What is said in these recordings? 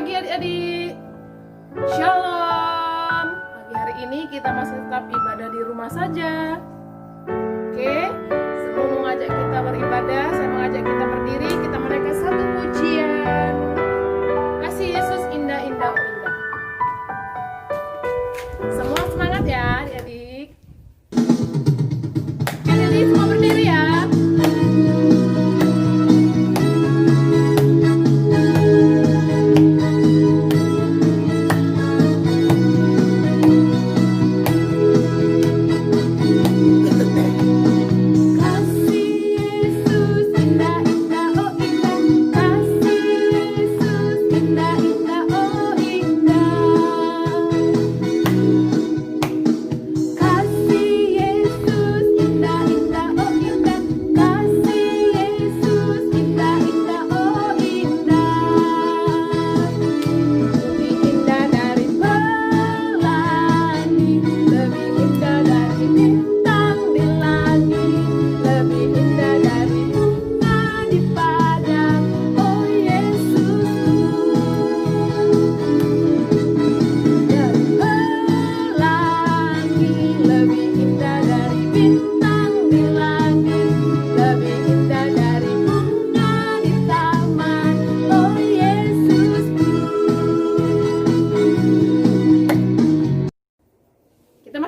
pagi adik-adik. Shalom. Pagi hari ini kita masih tetap ibadah di rumah saja. Oke, sebelum mengajak kita beribadah, saya mengajak kita berdiri, kita menaikkan satu pujian. Kasih Yesus indah, indah, oh indah. Semua semangat ya adik-adik. Adik-adik semua berdiri ya.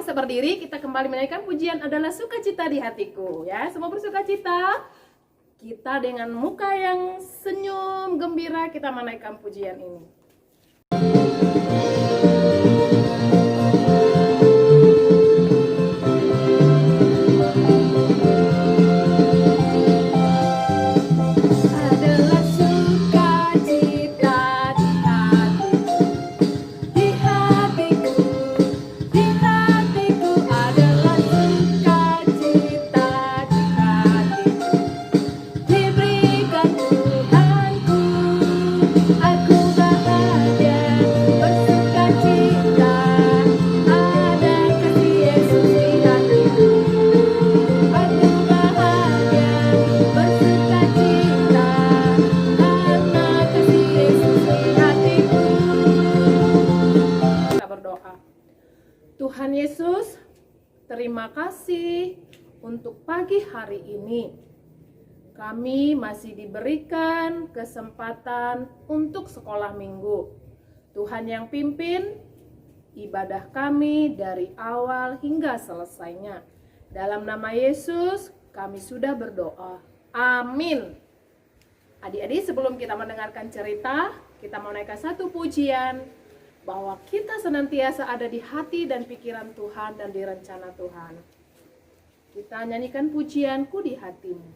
Berdiri, kita kembali menaikkan pujian adalah sukacita di hatiku ya. Semua bersukacita. Kita dengan muka yang senyum gembira kita menaikkan pujian ini. Tuhan Yesus, terima kasih untuk pagi hari ini. Kami masih diberikan kesempatan untuk sekolah minggu. Tuhan yang pimpin ibadah kami dari awal hingga selesainya. Dalam nama Yesus, kami sudah berdoa. Amin. Adik-adik, sebelum kita mendengarkan cerita, kita mau naikkan satu pujian. Bahwa kita senantiasa ada di hati dan pikiran Tuhan dan di rencana Tuhan. Kita nyanyikan pujianku di hatimu.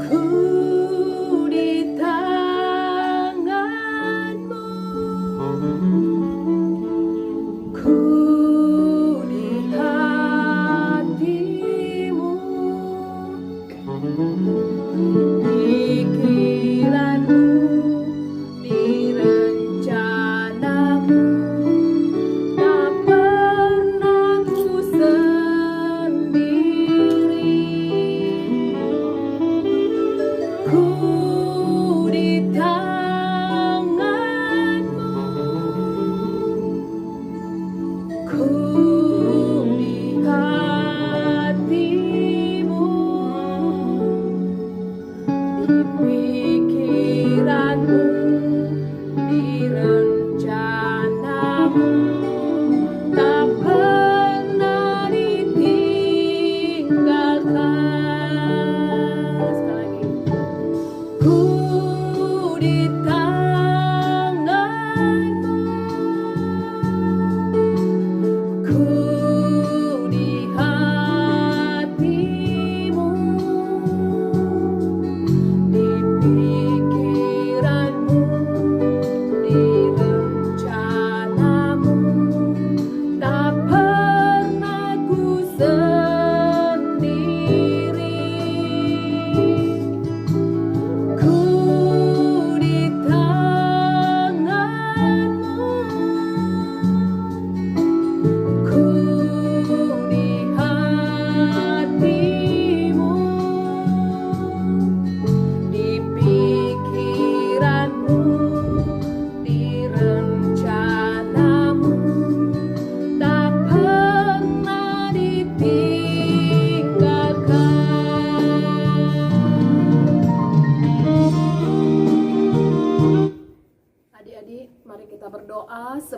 Ku di tanganmu, ku di hatimu.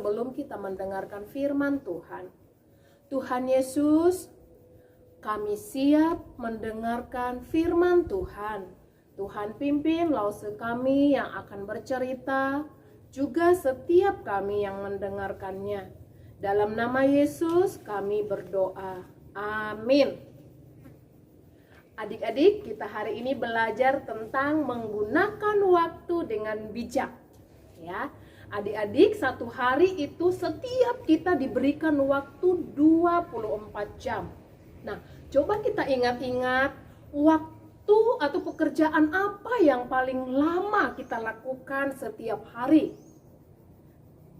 sebelum kita mendengarkan firman Tuhan. Tuhan Yesus, kami siap mendengarkan firman Tuhan. Tuhan pimpin lause kami yang akan bercerita, juga setiap kami yang mendengarkannya. Dalam nama Yesus kami berdoa. Amin. Adik-adik, kita hari ini belajar tentang menggunakan waktu dengan bijak. Ya, adik-adik, satu hari itu setiap kita diberikan waktu 24 jam. Nah, coba kita ingat-ingat waktu atau pekerjaan apa yang paling lama kita lakukan setiap hari?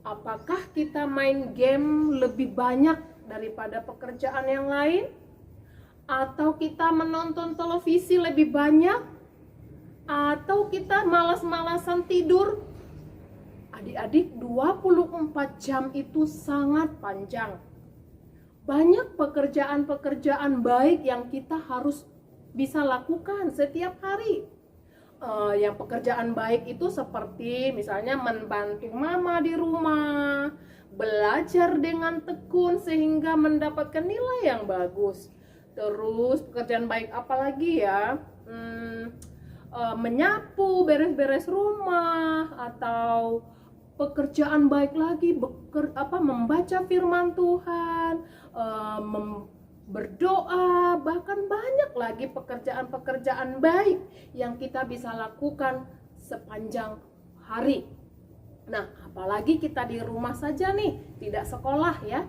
Apakah kita main game lebih banyak daripada pekerjaan yang lain? Atau kita menonton televisi lebih banyak? Atau kita malas-malasan tidur? Adik-adik, 24 jam itu sangat panjang. Banyak pekerjaan-pekerjaan baik yang kita harus bisa lakukan setiap hari. Yang pekerjaan baik itu seperti misalnya membantu mama di rumah, belajar dengan tekun sehingga mendapatkan nilai yang bagus. Terus pekerjaan baik apa lagi ya? Menyapu, beres-beres rumah, atau pekerjaan baik lagi membaca firman Tuhan, berdoa, bahkan banyak lagi pekerjaan-pekerjaan baik yang kita bisa lakukan sepanjang hari. Nah, apalagi kita di rumah saja nih, tidak sekolah ya.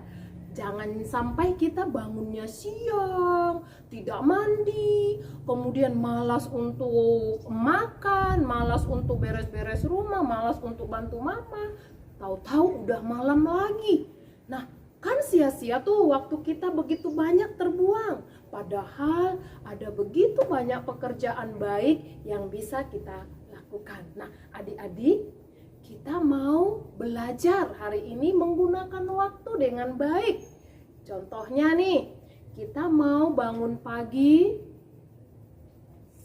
Jangan sampai kita bangunnya siang, tidak mandi, kemudian malas untuk makan, malas untuk beres-beres rumah, malas untuk bantu mama. Tahu-tahu udah malam lagi. Nah, kan sia-sia tuh waktu kita begitu banyak terbuang. Padahal ada begitu banyak pekerjaan baik yang bisa kita lakukan. Nah, adik-adik, kita mau belajar hari ini menggunakan waktu dengan baik. Contohnya nih, kita mau bangun pagi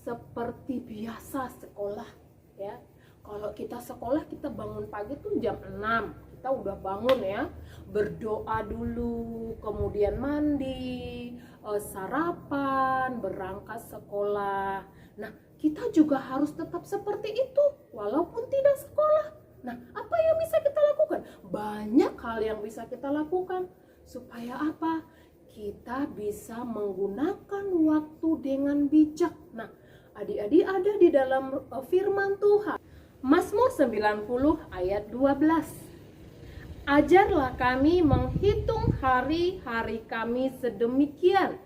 seperti biasa sekolah ya. Kalau kita sekolah, kita bangun pagi tuh jam 6. Kita udah bangun ya, berdoa dulu, kemudian mandi, sarapan, berangkat sekolah. Nah, kita juga harus tetap seperti itu walaupun tidak sekolah. Nah, apa yang bisa kita lakukan? Banyak hal yang bisa kita lakukan. Supaya apa? Kita bisa menggunakan waktu dengan bijak. Nah, adik-adik ada di dalam firman Tuhan. Mazmur 90 ayat 12. Ajarlah kami menghitung hari-hari kami sedemikian,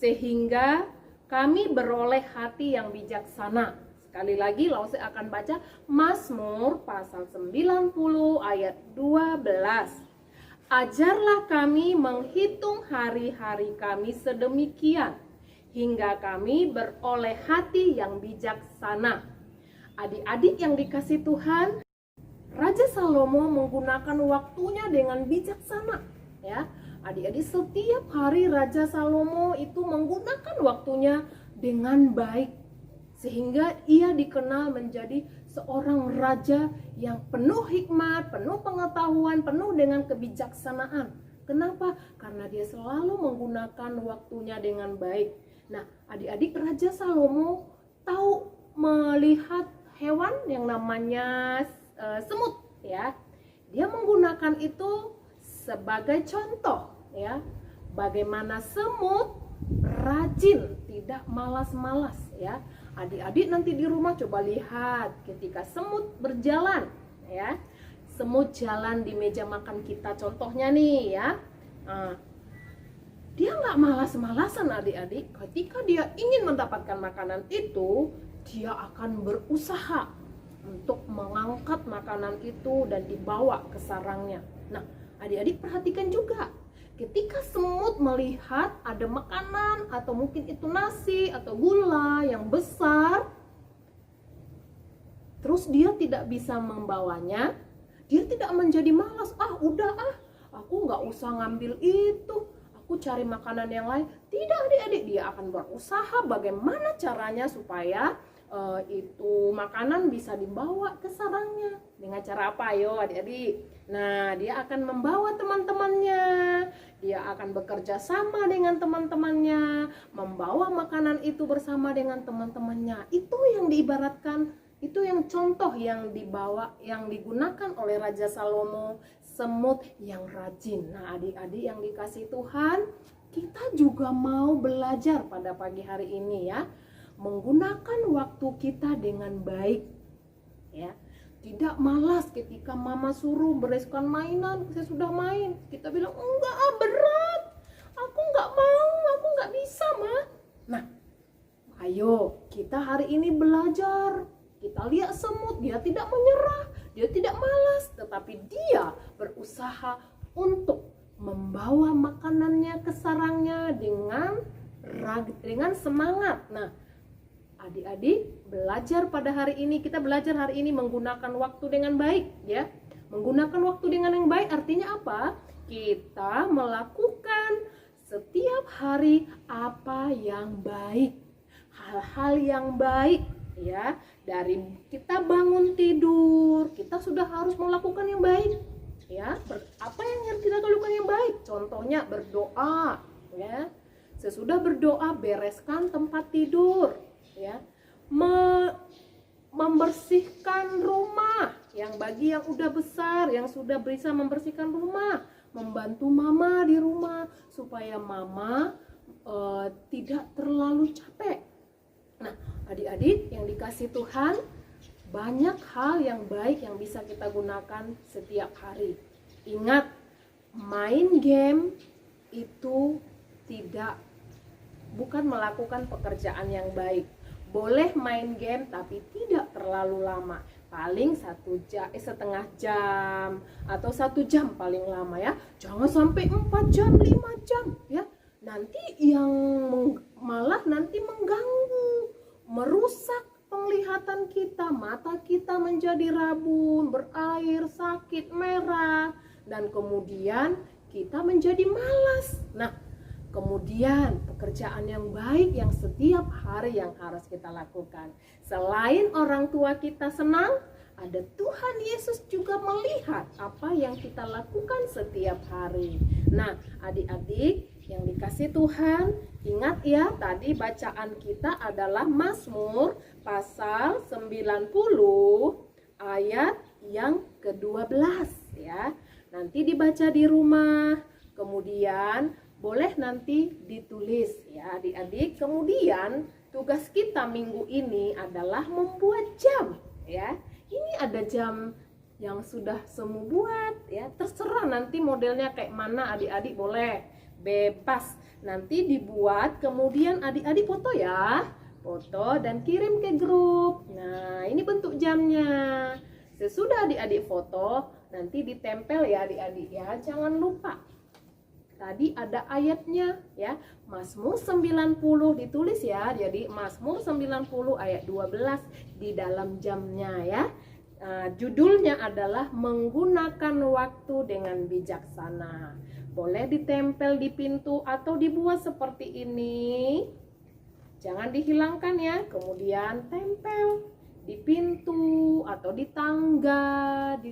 sehingga kami beroleh hati yang bijaksana. Sekali lagi, lause akan baca Mazmur pasal 90 ayat 12. Ajarlah kami menghitung hari-hari kami sedemikian, hingga kami beroleh hati yang bijaksana. Adik-adik yang dikasih Tuhan, Raja Salomo menggunakan waktunya dengan bijaksana. Ya, adik-adik, setiap hari Raja Salomo itu menggunakan waktunya dengan baik, sehingga ia dikenal menjadi seorang raja yang penuh hikmat, penuh pengetahuan, penuh dengan kebijaksanaan. Kenapa? Karena dia selalu menggunakan waktunya dengan baik. Nah, adik-adik, Raja Salomo tahu melihat hewan yang namanya semut ya. Dia menggunakan itu sebagai contoh ya, bagaimana semut rajin, tidak malas-malas ya. Adik-adik nanti di rumah coba lihat ketika semut berjalan ya. Semut jalan di meja makan kita contohnya nih ya. Dia nggak malas-malasan adik-adik. Ketika dia ingin mendapatkan makanan itu, dia akan berusaha untuk mengangkat makanan itu dan dibawa ke sarangnya. Nah, adik-adik perhatikan juga. Ketika semut melihat ada makanan atau mungkin itu nasi atau gula yang besar, terus dia tidak bisa membawanya, dia tidak menjadi malas. Aku nggak usah ngambil itu, aku cari makanan yang lain. Tidak adik-adik, dia akan berusaha bagaimana caranya supaya itu makanan bisa dibawa ke sarangnya. Dengan cara apa? Ayo adik-adik. Nah, dia akan membawa teman-temannya. Dia akan bekerja sama dengan teman-temannya, membawa makanan itu bersama dengan teman-temannya. Itu yang diibaratkan, itu yang contoh yang dibawa, yang digunakan oleh Raja Salomo, semut yang rajin. Nah, adik-adik yang dikasih Tuhan, kita juga mau belajar pada pagi hari ini ya, menggunakan waktu kita dengan baik ya. Tidak malas ketika mama suruh bereskan mainan, saya sudah main, kita bilang enggak, berat, aku enggak mau, aku enggak bisa ma. Nah, ayo kita hari ini belajar. Kita lihat semut, dia tidak menyerah, dia tidak malas, tetapi dia berusaha untuk membawa makanannya ke sarangnya dengan semangat. Nah, adik-adik belajar pada hari ini, kita belajar hari ini menggunakan waktu dengan baik ya. Menggunakan waktu dengan yang baik artinya apa? Kita melakukan setiap hari apa yang baik, hal-hal yang baik ya. Dari kita bangun tidur, kita sudah harus melakukan yang baik ya. Apa yang harus kita lakukan yang baik? Contohnya berdoa ya. Sesudah berdoa, bereskan tempat tidur ya, membersihkan rumah. Yang bagi yang udah besar, yang sudah bisa membersihkan rumah, membantu mama di rumah supaya mama tidak terlalu capek. Nah, adik-adik yang dikasih Tuhan, banyak hal yang baik yang bisa kita gunakan setiap hari. Ingat, main game itu bukan melakukan pekerjaan yang baik. Boleh main game tapi tidak terlalu lama, paling setengah jam atau 1 jam paling lama ya. Jangan sampai 4 jam, 5 jam ya. Nanti malah nanti mengganggu, merusak penglihatan kita, mata kita menjadi rabun, berair, sakit, merah, dan kemudian kita menjadi malas. Nah, kemudian pekerjaan yang baik yang setiap hari yang harus kita lakukan. Selain orang tua kita senang, ada Tuhan Yesus juga melihat apa yang kita lakukan setiap hari. Nah, adik-adik yang dikasih Tuhan, ingat ya, tadi bacaan kita adalah Mazmur pasal 90 ayat yang ke-12 ya. Nanti dibaca di rumah, kemudian boleh nanti ditulis ya adik-adik. Kemudian tugas kita minggu ini adalah membuat jam ya. Ini ada jam yang sudah semu buat ya. Terserah nanti modelnya kayak mana adik-adik, boleh bebas. Nanti dibuat, kemudian adik-adik foto ya. Foto dan kirim ke grup. Nah, ini bentuk jamnya. Sesudah adik-adik foto, nanti ditempel ya adik-adik ya. Jangan lupa. Tadi ada ayatnya ya, Mazmur 90 ditulis ya. Jadi Mazmur 90 ayat 12 di dalam jamnya ya. Judulnya adalah menggunakan waktu dengan bijaksana. Boleh ditempel di pintu atau dibuat seperti ini. Jangan dihilangkan ya. Kemudian tempel di pintu atau di tangga, di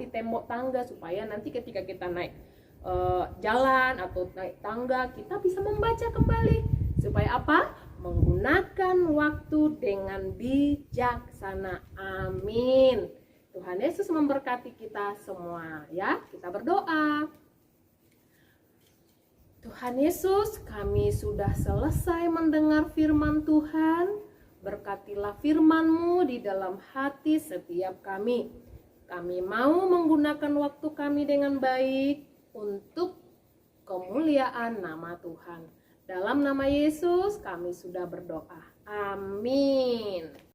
tembok tangga, supaya nanti ketika kita naik jalan atau naik tangga, kita bisa membaca kembali. Supaya apa? Menggunakan waktu dengan bijaksana. Amin. Tuhan Yesus memberkati kita semua ya. Kita berdoa. Tuhan Yesus, kami sudah selesai mendengar firman Tuhan. Berkatilah firman-Mu di dalam hati setiap kami. Kami mau menggunakan waktu kami dengan baik untuk kemuliaan nama Tuhan. Dalam nama Yesus kami sudah berdoa. Amin.